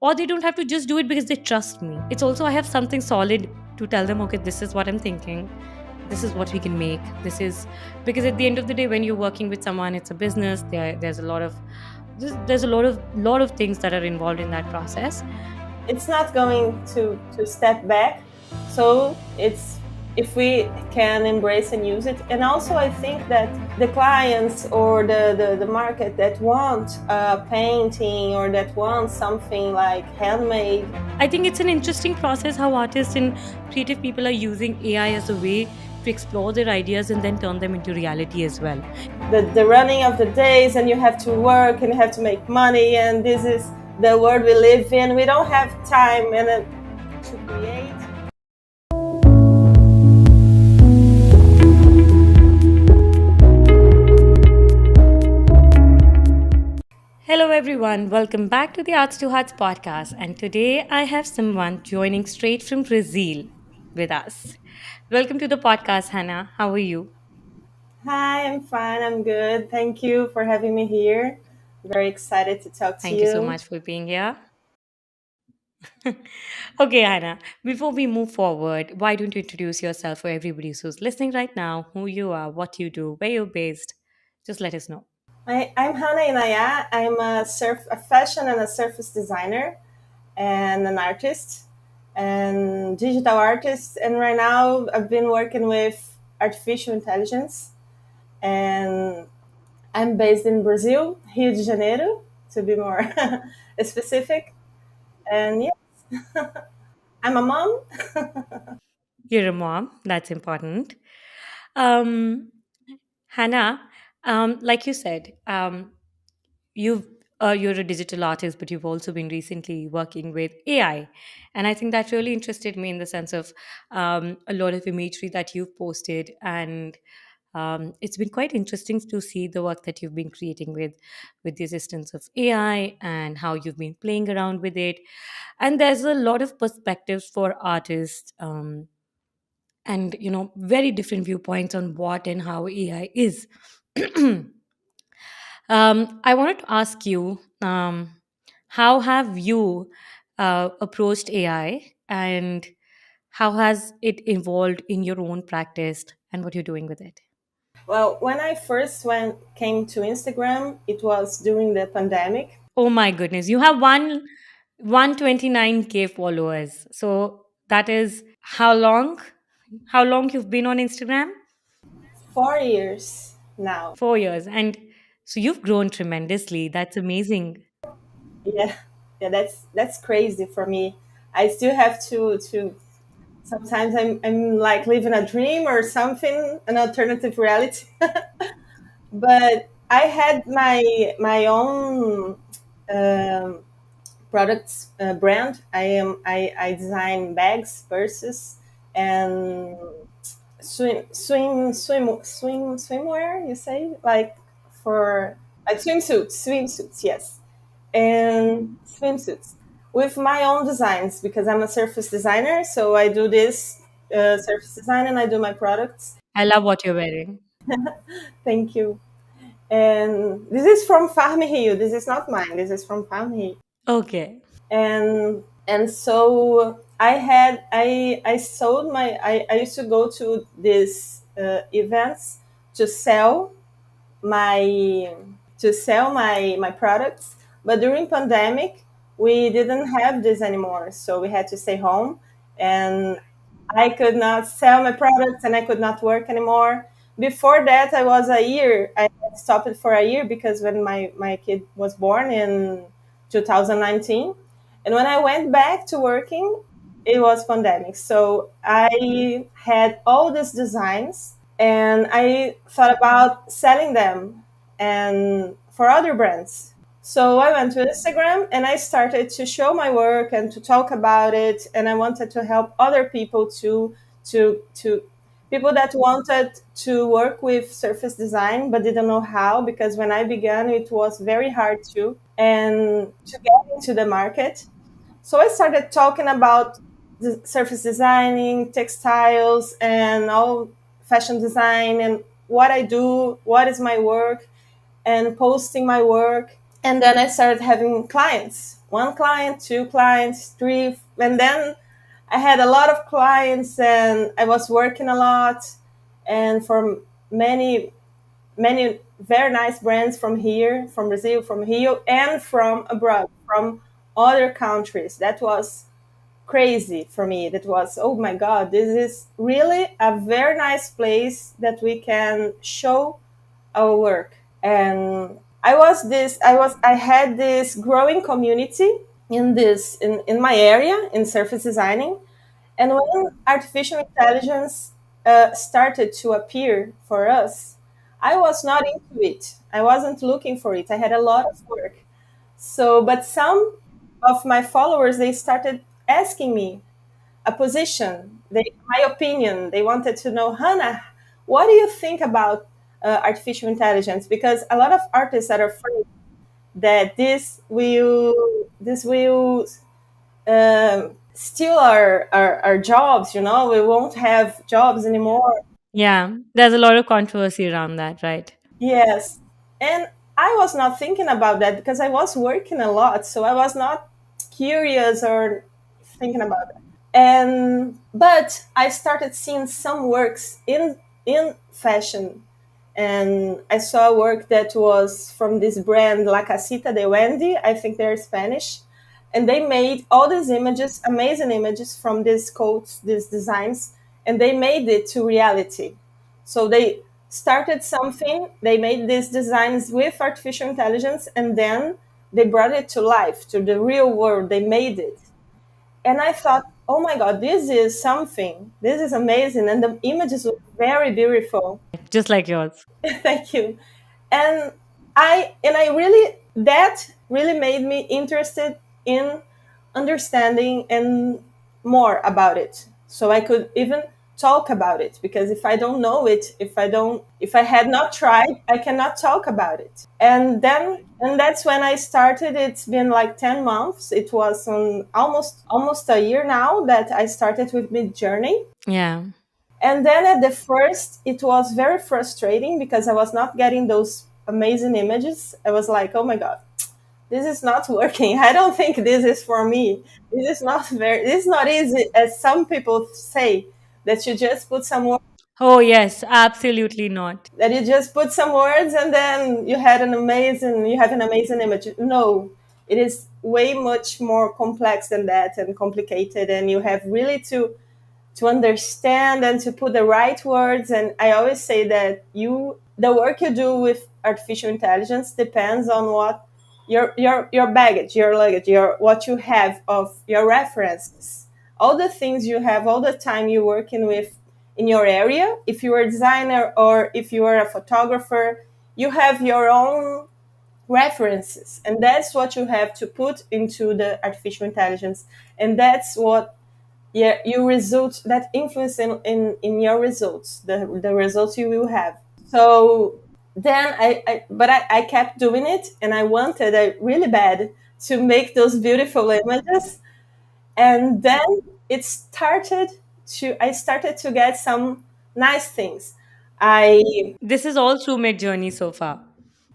or they don't have to just do it because they trust me. It's also I have something solid to tell them, okay, this is what I'm thinking, this is what we can make, this is, because at the end of the day, when you're working with someone, it's a business. There's a lot of there's a lot of things that are involved in that process. It's not going to step back. So it's, if we can embrace and use it. And also I think that the clients or the market that want painting or that want something like handmade. I think it's an interesting process how artists and creative people are using AI as a way to explore their ideas and then turn them into reality as well. The running of the days, and you have to work and you have to make money, and this is the world we live in. We don't have time to create. Hello, everyone. Welcome back to the Arts to Hearts podcast. And today I have someone joining straight from Brazil with us. Welcome to the podcast, Hannah. How are you? Hi, I'm fine. I'm good. Thank you for having me here. Very excited to talk to Thank you so you. much for being here. Okay, Hannah, before we move forward, why don't you introduce yourself for everybody who's listening right now, who you are, what you do, where you're based? Just let us know. I'm Hanna Inaiáh. I'm a fashion and a surface designer and an artist and digital artist. And right now I've been working with artificial intelligence, and I'm based in Brazil, Rio de Janeiro, to be more specific. And yes, I'm a mom. You're a mom, that's important. Um, Hannah, like you said, you've you're a digital artist, but you've also been recently working with AI, and I think that really interested me in the sense of a lot of imagery that you've posted, and it's been quite interesting to see the work that you've been creating with the assistance of AI and how you've been playing around with it. And there's a lot of perspectives for artists. And very different viewpoints on what and how AI is. I wanted to ask you, how have you approached AI, and how has it evolved in your own practice, and what you're doing with it? Well, when I first came to Instagram, it was during the pandemic. Oh my goodness, you have 129K followers. So that is how long? How long you've been on Instagram? 4 years now. 4 years. And so you've grown tremendously. That's amazing. Yeah, yeah, that's crazy for me. I still have to. Sometimes I'm like living a dream or something, an alternative reality. But I had my own um, products brand. I design bags, purses, and swimwear. You say, like, for like swimsuits, yes, and swimsuits with my own designs, because I'm a surface designer. So I do this surface design and I do my products. I love what you're wearing. Thank you. And this is from Farm Rio. This is not mine. This is from Farm Rio. Okay. And so I sold I used to go to these events to sell my my products. But during pandemic, we didn't have this anymore, so we had to stay home, and I could not sell my products and I could not work anymore. Before that, I had stopped for a year because when my kid was born in 2019. And when I went back to working, it was pandemic. So I had all these designs and I thought about selling them and for other brands. So I went to Instagram and I started to show my work and to talk about it. And I wanted to help other people to people that wanted to work with surface design but didn't know how, because when I began it was very hard and to get into the market. So I started talking about the surface designing, textiles, and all fashion design, and what I do, what is my work, and posting my work. And then I started having clients. one client, two clients, three, and then I had a lot of clients, and I was working a lot, and for many many very nice brands from here, from Brazil, from Rio, and from abroad, from other countries. That was crazy for me. That was, oh my God, this is really a very nice place that we can show our work. And I had this growing community in my area in surface designing. And when artificial intelligence started to appear for us, I was not into it. I wasn't looking for it. I had a lot of work. So, but some of my followers, they started asking me a position, my opinion. They wanted to know, Hannah, what do you think about artificial intelligence? Because a lot of artists are afraid that this will steal our jobs. We won't have jobs anymore. Yeah, there's a lot of controversy around that, right? Yes. And I was not thinking about that because I was working a lot, so I was not curious or thinking about it. And but I started seeing some works in fashion, and I saw a work that was from this brand La Casita de Wendy. I think they're Spanish, and they made all these images, amazing images from these coats, these designs, and they made it to reality. So they started something, they made these designs with artificial intelligence, and then they brought it to life, to the real world. They made it. And I thought, oh my God, this is something. This is amazing. And the images were very beautiful. Just like yours. Thank you. And I really, that really made me interested in understanding and more about it, so I could even talk about it, because if I don't know it, if I had not tried, I cannot talk about it. And that's when I started. It's been like 10 months. It was on almost a year now that I started with Mid Journey. Yeah. And then at the first, it was very frustrating because I was not getting those amazing images. I was like, oh my God, this is not working. I don't think this is for me. This is not easy as some people say, that you just put some words, Oh, yes, absolutely not. and then you have an amazing image. No, it is way much more complex than that, and complicated, and you have really to understand and to put the right words. And I always say that the work you do with artificial intelligence depends on what your baggage, your luggage, your what you have of your references, all the things you have, all the time you're working with in your area. If you are a designer or if you are a photographer, you have your own references, and that's what you have to put into the artificial intelligence. And that's what, yeah, your results, that influence in your results, the results you will have. So then I kept doing it, and I wanted really bad to make those beautiful images. And then it started I started to get some nice things. I This is all through Mid Journey so far.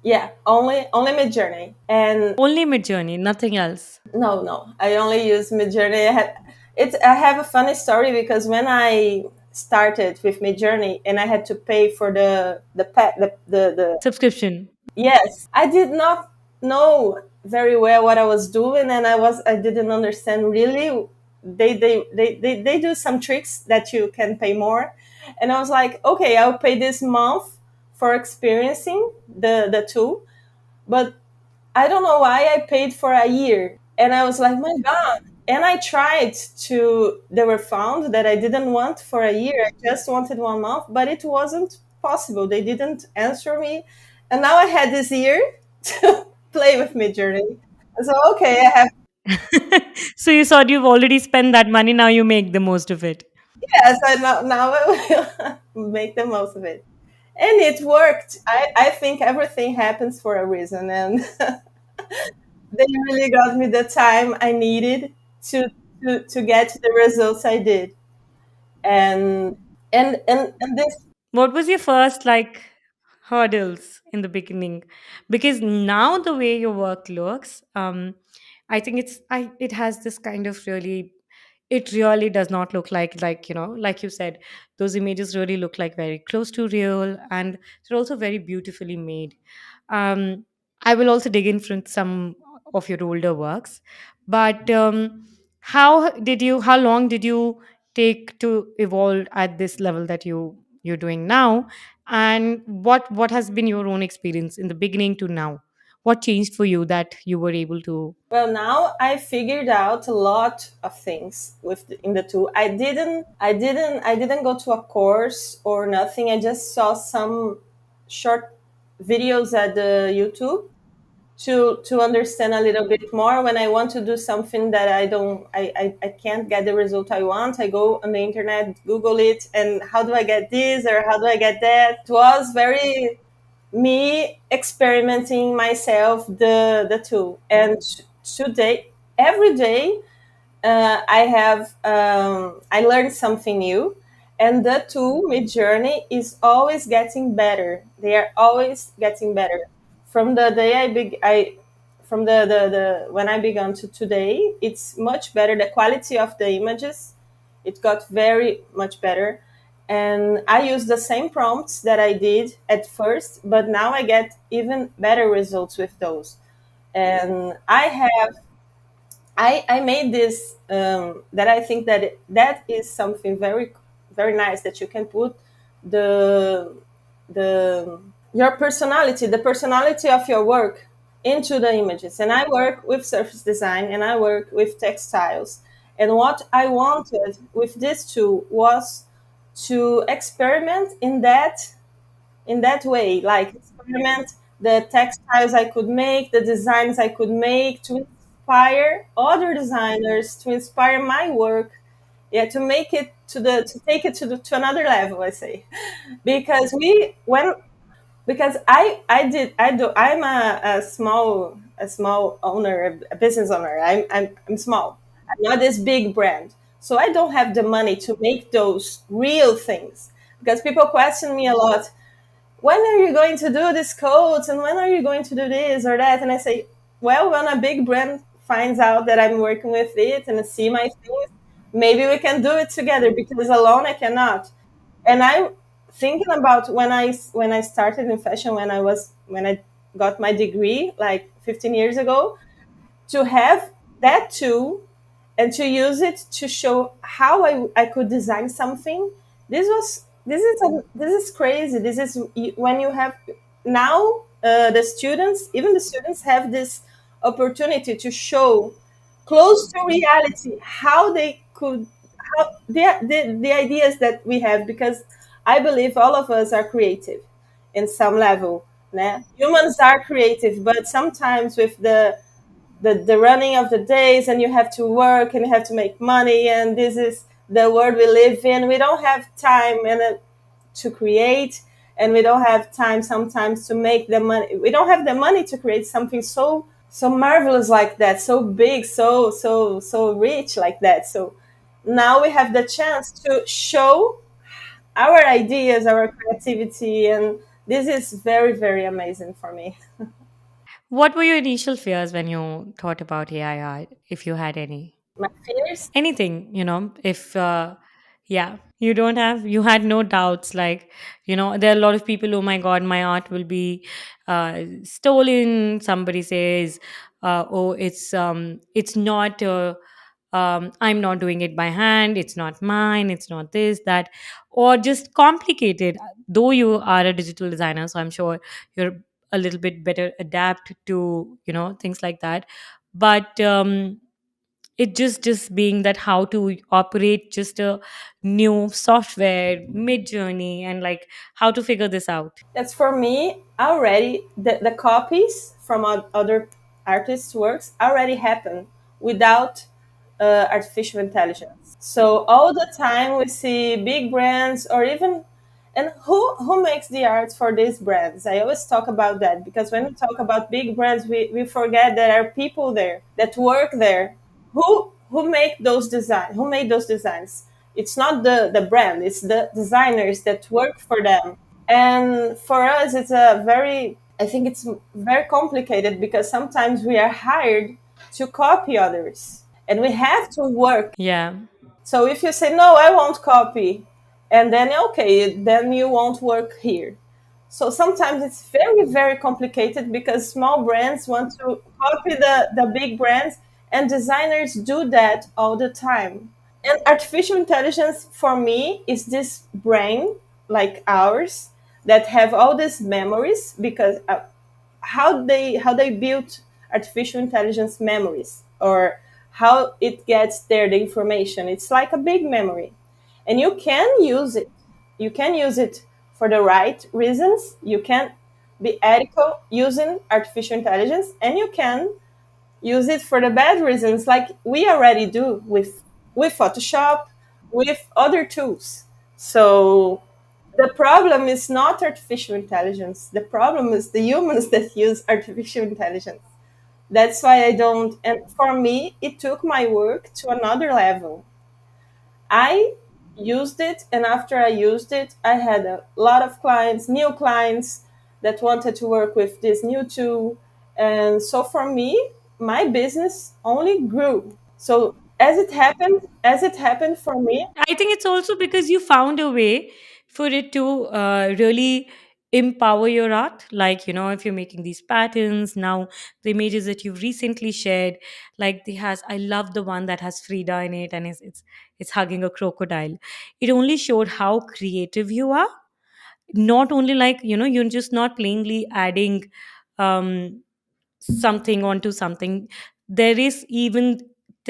Yeah, only Mid Journey. And Only Mid Journey, nothing else. no, I only use Midjourney. I have a funny story, because when I started with Midjourney and I had to pay for the pet the Subscription. yes, I did not know very well what I was doing, and I didn't understand really. They do some tricks that you can pay more, and I was like, okay, I'll pay this month for experiencing the tool, but I don't know why I paid for a year. And I was like, my God. And I tried they were found that I didn't want for a year. I just wanted 1 month, but it wasn't possible. They didn't answer me. And now I had this year to play with Midjourney. So, okay, I have, So you thought you've already spent that money, now you make the most of it. yes, now I will make the most of it. And it worked. I think everything happens for a reason. And they really got me the time I needed to to get the results I did. And and this, What was your first hurdles in the beginning? Because now the way your work looks, I think it has this kind of really, it really does not look like, like you said, those images really look like very close to real, and they're also very beautifully made. um I will also dig in from some of your older works, but how long did you take to evolve at this level that you're doing now, and what has been your own experience in the beginning to now? What changed for you that you were able to? Well, now I figured out a lot of things in the tool. I didn't go to a course or nothing. I just saw some short videos at the YouTube to understand a little bit more. When I want to do something that I can't get the result I want, I go on the internet, Google it, and how do I get this or how do I get that? It was very me experimenting myself the tool. And today, every day, I learned something new, and the tool Mid Journey is always getting better. They are always getting better. From the day I from the when I began to today, it's much better. The quality of the images, it got very much better. And I use the same prompts that I did at first, but now I get even better results with those. And I made this that I think that that is something very nice that you can put the the your personality, the personality of your work into the images. And I work with surface design and I work with textiles. And what I wanted with this tool was to experiment in that way, like experiment the textiles I could make, the designs I could make to inspire other designers, to inspire my work, yeah, to make it to take it to another level, I say. Because I'm a small owner, a business owner. I'm small. I'm not this big brand. So I don't have the money to make those real things. Because people question me a lot, when are you going to do these codes and when are you going to do this or that? And I say, well, when a big brand finds out that I'm working with it and see my things, maybe we can do it together, because alone I cannot. And I'm thinking about when I started in fashion, when I got my degree like 15 years ago, to have that tool and to use it to show how I could design something. This is crazy. This is when you have now the students, even the students have this opportunity to show close to reality how they could, how the ideas that we have, because I believe all of us are creative in some level. Né? Humans are creative, but sometimes with the running of the days, and you have to work and you have to make money, and this is the world we live in. We don't have time to create, and we don't have time sometimes to make the money. We don't have the money to create something so marvelous like that, so big, so rich like that. So now we have the chance to show our ideas, our creativity, and this is very amazing for me. What were your initial fears when you thought about AI, if you had any? My fears. Anything, if, yeah, you had no doubts, like, there are a lot of people, oh my God, my art will be stolen. Somebody says, oh, it's not, I'm not doing it by hand, it's not mine, it's not this, that, or just complicated. Though you are a digital designer, so I'm sure you're a little bit better adapt to, things like that. But it just being that how to operate just a new software mid journey, and like how to figure this out. That's for me already. The copies from other artists' works already happen without artificial intelligence. So all the time we see big brands, or even, and who makes the art for these brands? I always talk about that, because when we talk about big brands, we forget there are people there that work there, who make those design, who made those designs. It's not the brand, it's the designers that work for them. And for us, I think it's very complicated, because sometimes we are hired to copy others, and we have to work. Yeah. So if you say no, I won't copy, and then okay, then you won't work here. So sometimes it's very, very complicated because small brands want to copy the big brands, and designers do that all the time. And artificial intelligence for me is this brain like ours that have all these memories, because how they built artificial intelligence memories, or how it gets there the information. It's like a big memory, and you can use it for the right reasons. You can be ethical using artificial intelligence, and you can use it for the bad reasons, like we already do with Photoshop, with other tools. So the problem is not artificial intelligence. The problem is the humans that use artificial intelligence. That's why I don't. And for me, it took my work to another level. I used it, and after I used it, I had a lot of clients, new clients that wanted to work with this new tool. And so for me, my business only grew. So as it happened for me, I think it's also because you found a way for it to really empower your art. Like, if you're making these patterns, now the images that you've recently shared, like I love the one that has Frida in it and it's hugging a crocodile. It only showed how creative you are. Not only like, you're just not plainly adding um something onto something. There's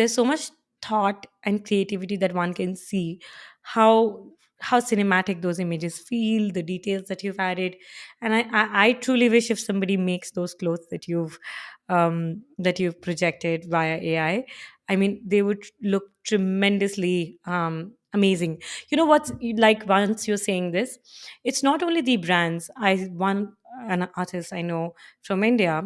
so much thought and creativity that one can see how cinematic those images feel, the details that you've added. And I truly wish if somebody makes those clothes that you've projected via AI, I mean, they would look tremendously amazing. You know what's like, once you're saying this, it's not only the brands. An artist I know from India.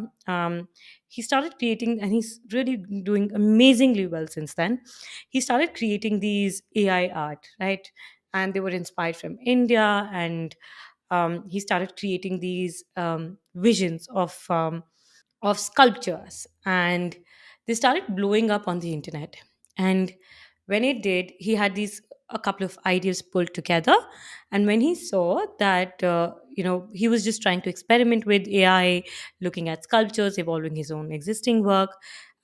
He started creating, and he's really doing amazingly well since then. He started creating these AI art, right? And they were inspired from India, and he started creating these visions of sculptures, and they started blowing up on the internet. And when it did, he had these a couple of ideas pulled together. And when he saw that he was just trying to experiment with AI, looking at sculptures, evolving his own existing work.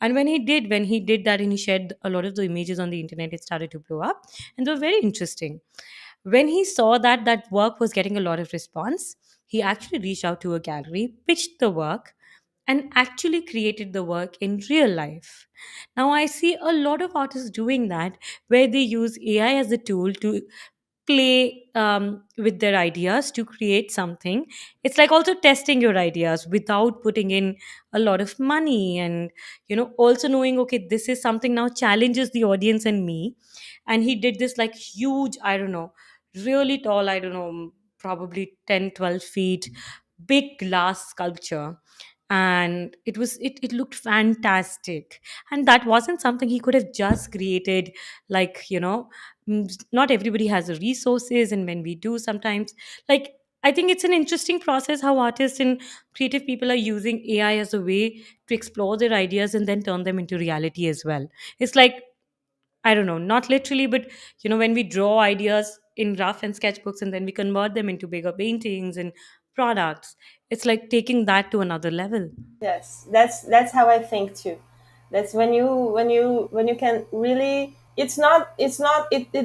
And when he did that and he shared a lot of the images on the internet, it started to blow up, and they were very interesting. When he saw that that work was getting a lot of response, he actually reached out to a gallery, pitched the work, and actually created the work in real life. Now, I see a lot of artists doing that, where they use AI as a tool to play with their ideas to create something. It's like also testing your ideas without putting in a lot of money, and also knowing, okay, this is something now challenges the audience and me. And he did this like huge, I don't know, really tall, I don't know, probably 10, 12 feet, big glass sculpture. And it looked fantastic. And that wasn't something he could have just created, like, not everybody has the resources. And when we do, sometimes, like, I think it's an interesting process how artists and creative people are using AI as a way to explore their ideas and then turn them into reality as well. It's like, I don't know, not literally, but when we draw ideas in rough and sketchbooks and then we convert them into bigger paintings and products, it's like taking that to another level. yes, that's how I think too. That's when you can really. It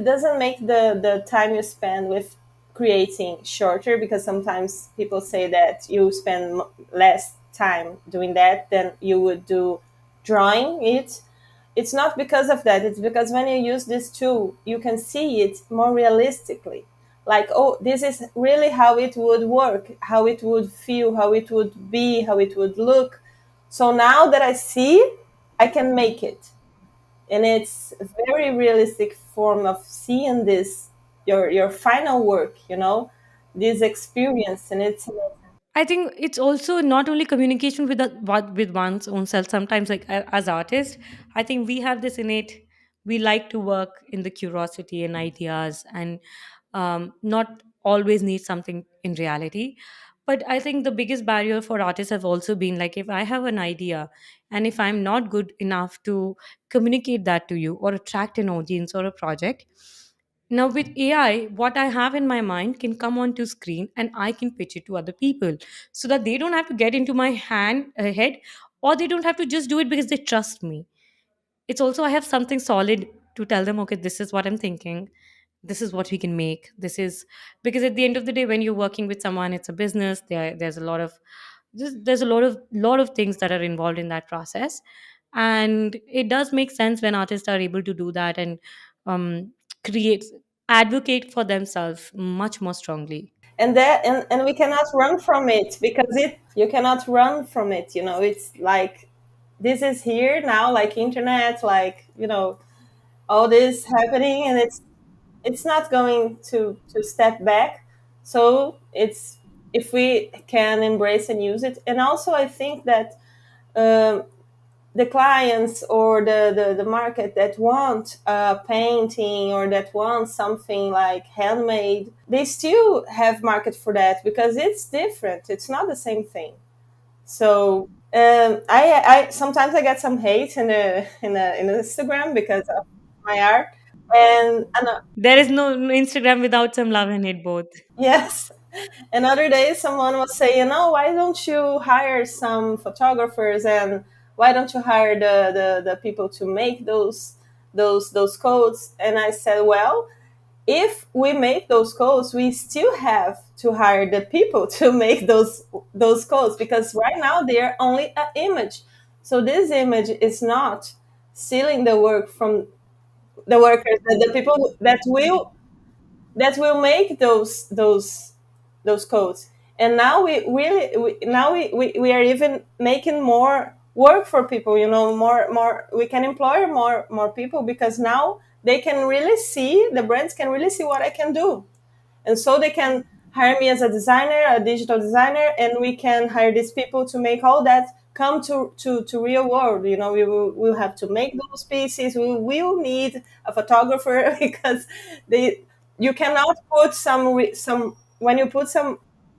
doesn't make the time you spend with creating shorter, because sometimes people say that you spend less time doing that than you would do drawing it. It's not because of that. It's because when you use this tool, you can see it more realistically. Like, oh, this is really how it would work, how it would feel, how it would be, how it would look. So now that I see, I can make it. And it's a very realistic form of seeing this, your final work, this experience. And it's I think it's also not only communication with one's own self. Sometimes, like as artists, I think we have this innate. We like to work in the curiosity and ideas, and not always need something in reality. But I think the biggest barrier for artists have also been like, if I have an idea And if I'm not good enough to communicate that to you or attract an audience or a project, now with AI, what I have in my mind can come onto screen and I can pitch it to other people, so that they don't have to get into my head, or they don't have to just do it because they trust me. It's also I have something solid to tell them, okay, this is what I'm thinking, this is what we can make, this is, because at the end of the day, when you're working with someone, it's a business. There's a lot of, there's a lot of things that are involved in that process. And it does make sense when artists are able to do that and create, advocate for themselves much more strongly. And we cannot run from it, because it you cannot run from it. It's like this is here now, like internet, like all this happening, and it's not going to step back. So it's, if we can embrace and use it. And also I think that um, the clients or the market that want a painting or that want something like handmade, they still have market for that, because it's different, it's not the same thing. So I sometimes I get some hate in Instagram because of my art. And There is no Instagram without some love and hate both. yes. Another day, someone was saying, "Oh, why don't you hire some photographers, and why don't you hire the people to make those codes?" And I said, "Well, if we make those codes, we still have to hire the people to make those codes, because right now they're only an image. So this image is not stealing the work from the workers, the people that will make those codes. And now we are even making more work for people, more we can employ more people, because now they can really see, the brands can really see what I can do. And so they can hire me as a designer, a digital designer, and we can hire these people to make all that come to real world. We'll have to make those pieces. We will need a photographer because they you cannot put some when you put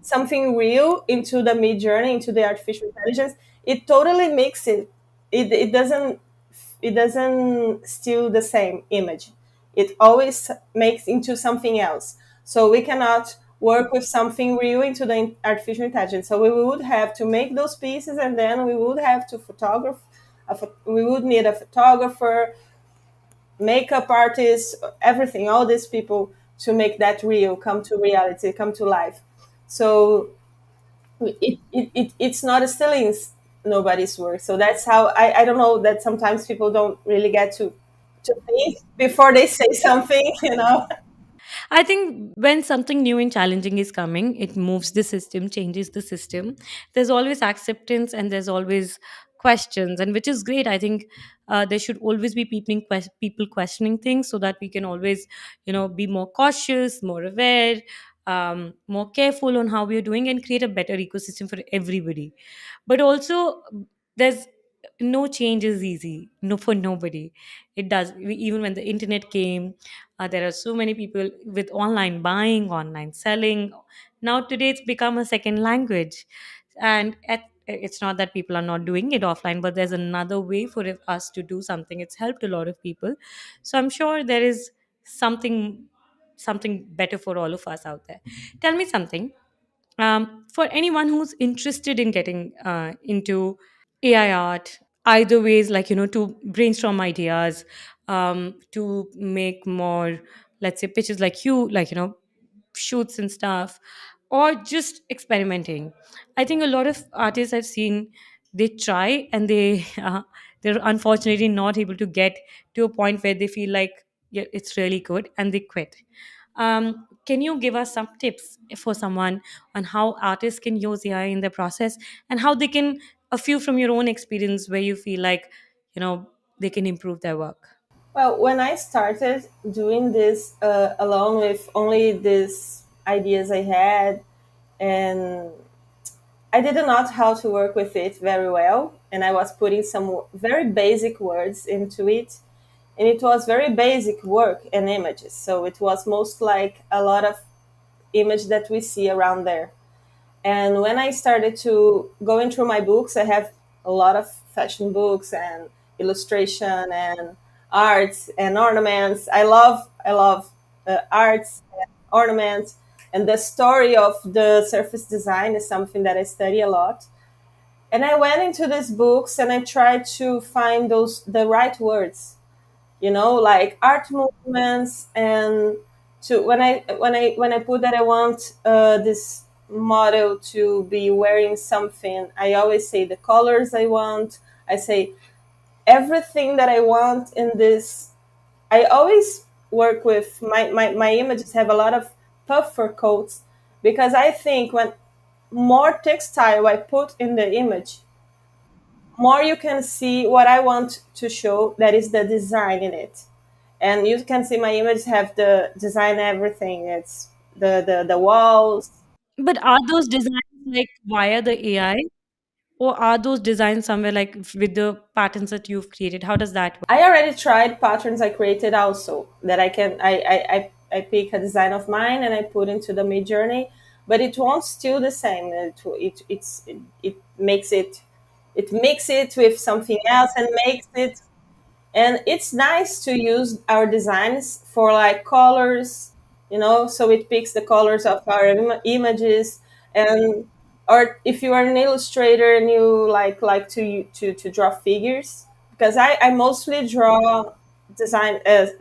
something real into the mid journey, into the artificial intelligence, it totally makes it doesn't steal the same image. It always makes into something else. So we cannot work with something real into the artificial intelligence. So we would have to make those pieces, and then we would have to photograph. We would need a photographer, makeup artists, everything, all these people to make that real, come to reality, come to life. So it's not stealing nobody's work. So that's how I don't know, that sometimes people don't really get to think before they say something. I think when something new and challenging is coming, it moves the system, changes the system. There's always acceptance and there's always questions, and which is great. I think there should always be people questioning things, so that we can always, be more cautious, more aware, more careful on how we are doing, and create a better ecosystem for everybody. But also, there's no change is easy, no, for nobody. It does. Even when the internet came, there are so many people with online buying, online selling. Now today it's become a second language, and it's not that people are not doing it offline, but there's another way for us to do something. It's helped a lot of people, so I'm sure there is something better for all of us out there. Tell me something. For anyone who's interested in getting into AI art, either ways, like, to brainstorm ideas, to make more, let's say, pitches like you, like, shoots and stuff, or just experimenting. I think a lot of artists I've seen, they try and they're unfortunately not able to get to a point where they feel like, yeah, it's really good, and they quit. Can you give us some tips for someone on how artists can use AI in their process, and how they can, a few from your own experience where you feel like, they can improve their work? Well, when I started doing this alone with only these ideas I had, and I didn't know how to work with it very well, and I was putting some very basic words into it, and it was very basic work and images. So it was most like a lot of image that we see around there. And when I started to going through my books, I have a lot of fashion books and illustration and arts and ornaments. I love arts and ornaments, and the story of the surface design is something that I study a lot. And I went into these books and I tried to find those the right words, like art movements. And to when I put that I want this model to be wearing something, I always say the colors I want. I say everything that I want in this. I always work with my images have a lot of puffer coats, because I think when more textile I put in the image, more you can see what I want to show, that is the design in it. And you can see my image have the design, everything. It's the walls. But are those designs like via the AI, or are those designs somewhere like with the patterns that you've created? How does that work? I already tried patterns I created also, that I pick a design of mine and I put into the Mid Journey, but it won't still the same. It makes it makes it with something else and makes it. And it's nice to use our designs for like colors, so it picks the colors of our images. And or if you are an illustrator and you like to draw figures, because I mostly draw design as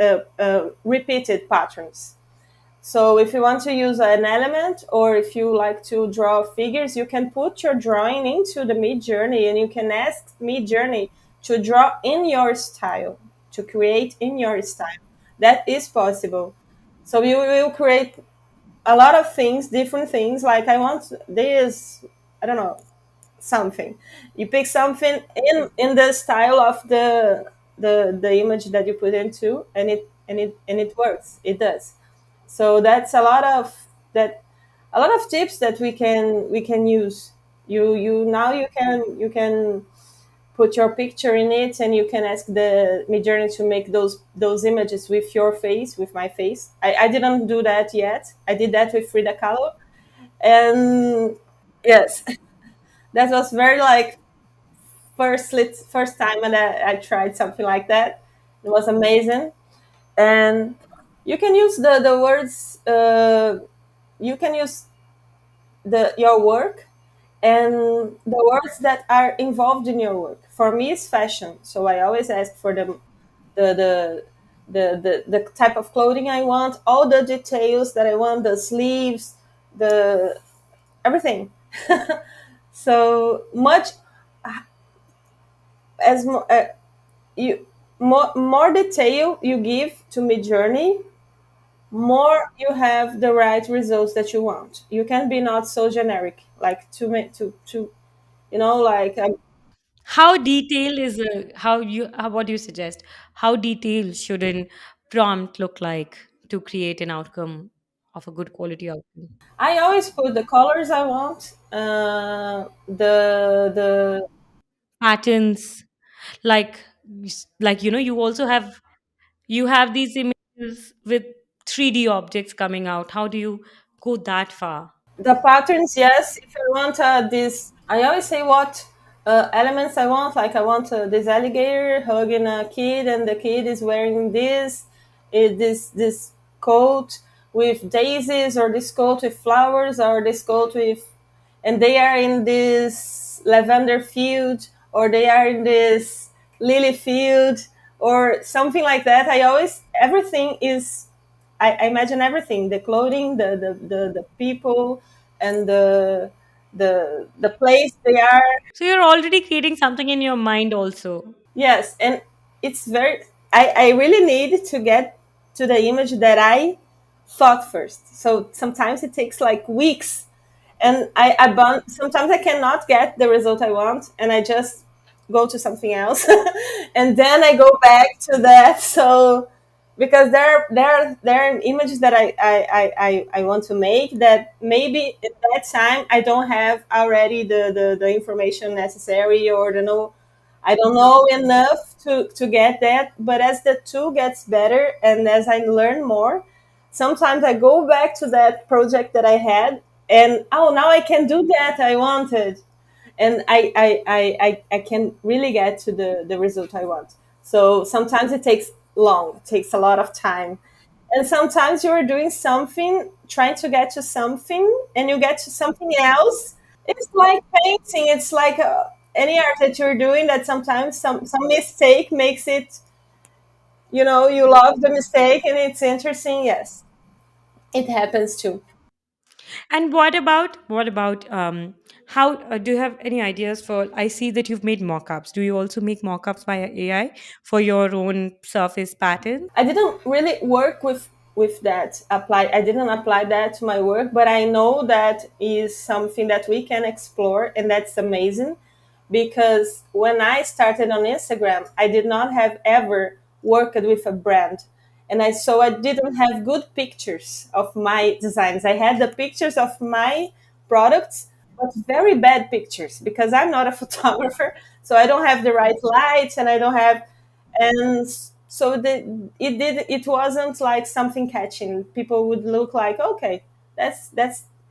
repeated patterns. So if you want to use an element, or if you like to draw figures, you can put your drawing into the Mid Journey and you can ask Mid Journey to draw in your style, to create in your style. That is possible. So you will create a lot of things, different things. Like I want this, I don't know, something. You pick something in the style of the image that you put into, and it works. It does. So that's a lot of tips that we can use. You now you can put your picture in it, and you can ask the Midjourney to make those images with your face, with my face. I didn't do that yet. I did that with Frida Kahlo, and yes, that was very like first time and I tried something like that. It was amazing. And you can use the words. You can use your work and the words that are involved in your work. For me, it's fashion, so I always ask for the the the type of clothing I want, all the details that I want, the sleeves, the everything. So much as you more detail you give to Midjourney, more you have the right results that you want. You can be not so generic, like to like How detailed is what do you suggest? How detailed should an prompt look like to create an outcome of a good quality outcome? I always put the colors I want, the Patterns, like you also have these images with 3D objects coming out. How do you go that far? the patterns. Yes, if I want this, I always say what elements I want. Like I want this alligator hugging a kid, and the kid is wearing this coat with daisies, or this coat with flowers, or this coat with, and they are in this lavender field, or they are in this lily field, or something like that. I always everything is. I imagine everything: the clothing, the people, and the place they are. So you're already creating something in your mind also. Yes, and it's very. I really need to get to the image that I thought first. So sometimes it takes like weeks, and sometimes I cannot get the result I want, and I just go to something else, and then I go back to that. So because there are images that I want to make, that maybe at that time I don't have already the information necessary, or the know I don't know enough to get that. But as the tool gets better and as I learn more, sometimes I go back to that project that I had, and oh, now I can do that I wanted. and I can really get to the result I want. So sometimes it takes long, it takes a lot of time. And sometimes you're doing something, trying to get to something, and you get to something else. It's like painting. It's like any art that you're doing, that sometimes some mistake makes it, you love the mistake and it's interesting. Yes, it happens too. And what about how do you have any ideas for? I see that you've made mock-ups. Do you also make mock-ups via AI for your own surface pattern? I didn't really work with that. I didn't apply that to my work, but I know that is something that we can explore, and that's amazing. Because when I started on Instagram, I did not have ever worked with a brand, and I didn't have good pictures of my designs. I had the pictures of my products, but very bad pictures because I'm not a photographer, so I don't have the right lights, and I don't have, and so it wasn't like something catching. People would look like, okay, that's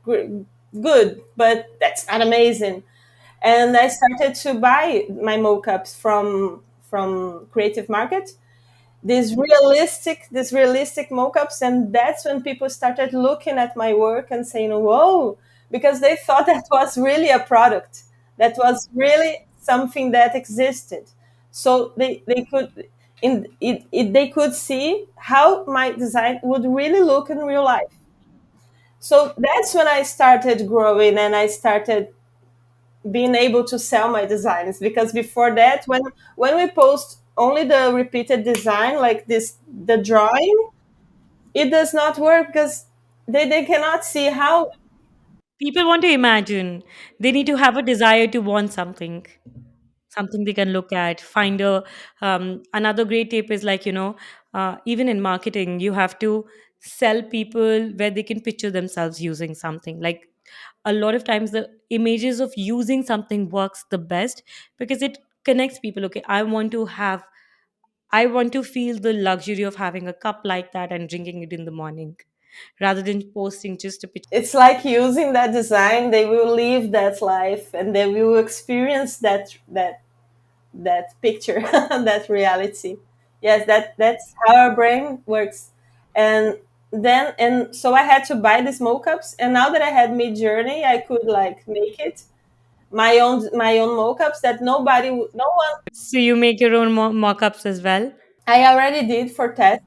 good, but that's not amazing. And I started to buy my mock-ups from Creative Market, these realistic mock-ups, and that's when people started looking at my work and saying, whoa, because they thought that was really a product, that was really something that existed. So they could they could see how my design would really look in real life. So that's when I started growing, and I started being able to sell my designs, because before that, when we post only the repeated design, like this, the drawing, it does not work because they cannot see how. People want to imagine. They need to have a desire to want something, something they can look at. Find a another great tip is like even in marketing, you have to sell people where they can picture themselves using something. Like a lot of times, the images of using something works the best because it connects people. Okay, I want to feel the luxury of having a cup like that and drinking it in the morning, rather than posting just a picture. It's like using that design, they will live that life, and they will experience that picture, that reality. Yes, that's how our brain works. And so I had to buy these mock-ups, and now that I had Mid Journey, I could like make it my own mock-ups that no one. So you make your own mock-ups as well. I already did for test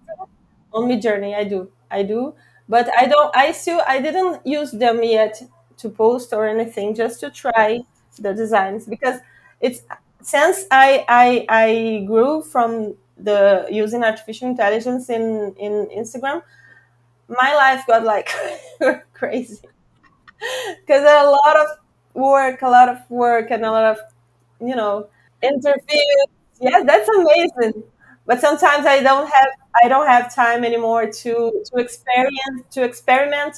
on Mid Journey. I do, but I didn't use them yet to post or anything, just to try the designs, because it's since I grew from the using artificial intelligence in Instagram, my life got like crazy, because a lot of work and a lot of, you know interviews. Yes, that's amazing. But sometimes I don't have time anymore to experiment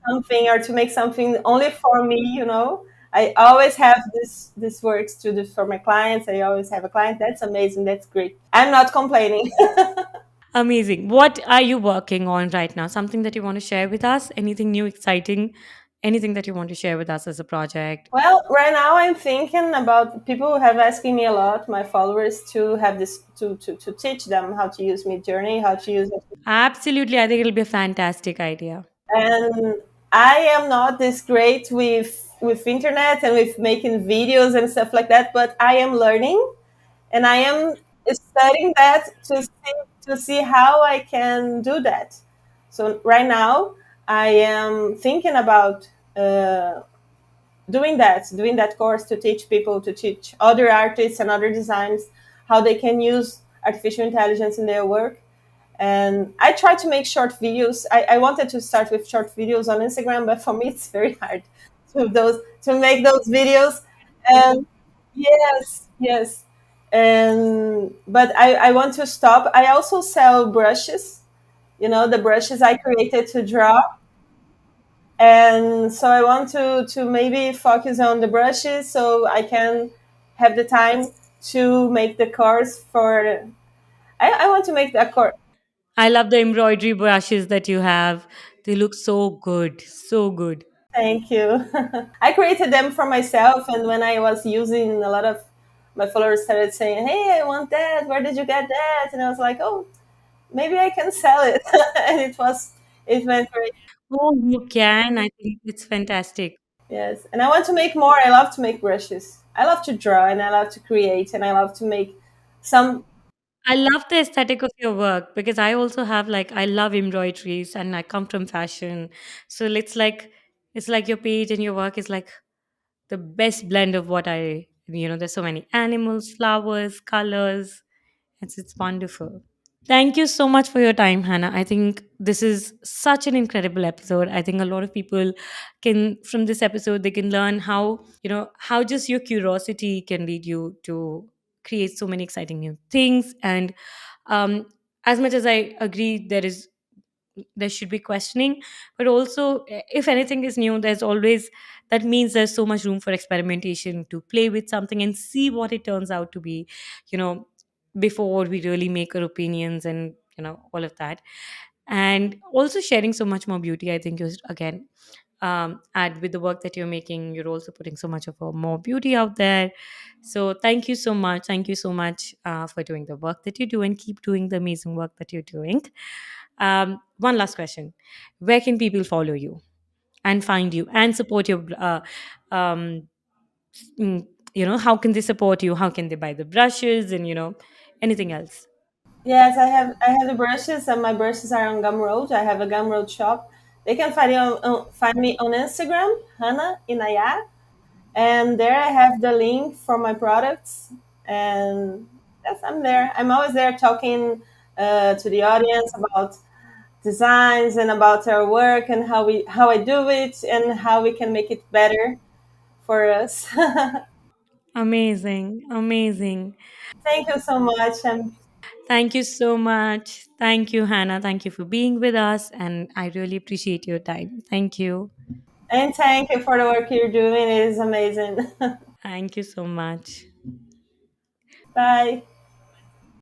something, or to make something only for me. I always have this works to do for my clients. I always have a client. That's amazing. That's great. I'm not complaining. Amazing. What are you working on right now? Something that you want to share with us? Anything new, exciting? Anything that you want to share with us as a project? Well, right now I'm thinking about, people have asking me a lot, my followers, to have this to teach them how to use Midjourney, how to use it. Absolutely. I think it'll be a fantastic idea. And I am not this great with internet and with making videos and stuff like that, but I am learning, and I am studying that to see how I can do that. So right now I am thinking about doing that course, to teach people, to teach other artists and other designs how they can use artificial intelligence in their work. And I try to make short videos. I wanted to start with short videos on Instagram, but for me it's very hard to make those videos. And yes, yes. And but I want to stop. I also sell brushes, the brushes I created to draw. And so I want to maybe focus on the brushes, so I can have the time to make the course for. I want to make the course. I love the embroidery brushes that you have. They look so good. So good. Thank you. I created them for myself, and when I was using, a lot of my followers started saying, "Hey, I want that. Where did you get that?" And I was like, "Oh, maybe I can sell it." And it went great. Oh, you can. I think it's fantastic. Yes, and I want to make more. I love to make brushes. I love to draw, and I love to create, and I love to make some. I love the aesthetic of your work because I also have like I love embroideries and I come from fashion. So it's like your page and your work is like the best blend of what there's so many animals, flowers, colors. It's wonderful. Thank you so much for your time, Hannah. I think this is such an incredible episode. I think a lot of people can, from this episode, they can learn how just your curiosity can lead you to create so many exciting new things. And um, as much as I agree, there should be questioning, but also if anything is new, there's always that means there's so much room for experimentation to play with something and see what it turns out to be, you know before we really make our opinions and all of that. And also sharing so much more beauty, I think, is again, add with the work that you're making, you're also putting so much of a more beauty out there. So thank you so much for doing the work that you do and keep doing the amazing work that you're doing. One last question: where can people follow you and find you and support your um, how can they support you, how can they buy the brushes and anything else? Yes, I have the brushes, and my brushes are on Gumroad. I have a Gumroad shop. They can find me on Instagram, Hanna Inaiáh, and there I have the link for my products. And yes, I'm there. I'm always there talking to the audience about designs and about our work and how I do it and how we can make it better for us. Amazing, amazing. Thank you so much, Thank you so much. Thank you, Hannah. Thank you for being with us. And I really appreciate your time. Thank you. and thank you for the work you're doing. It is amazing. Thank you so much. Bye.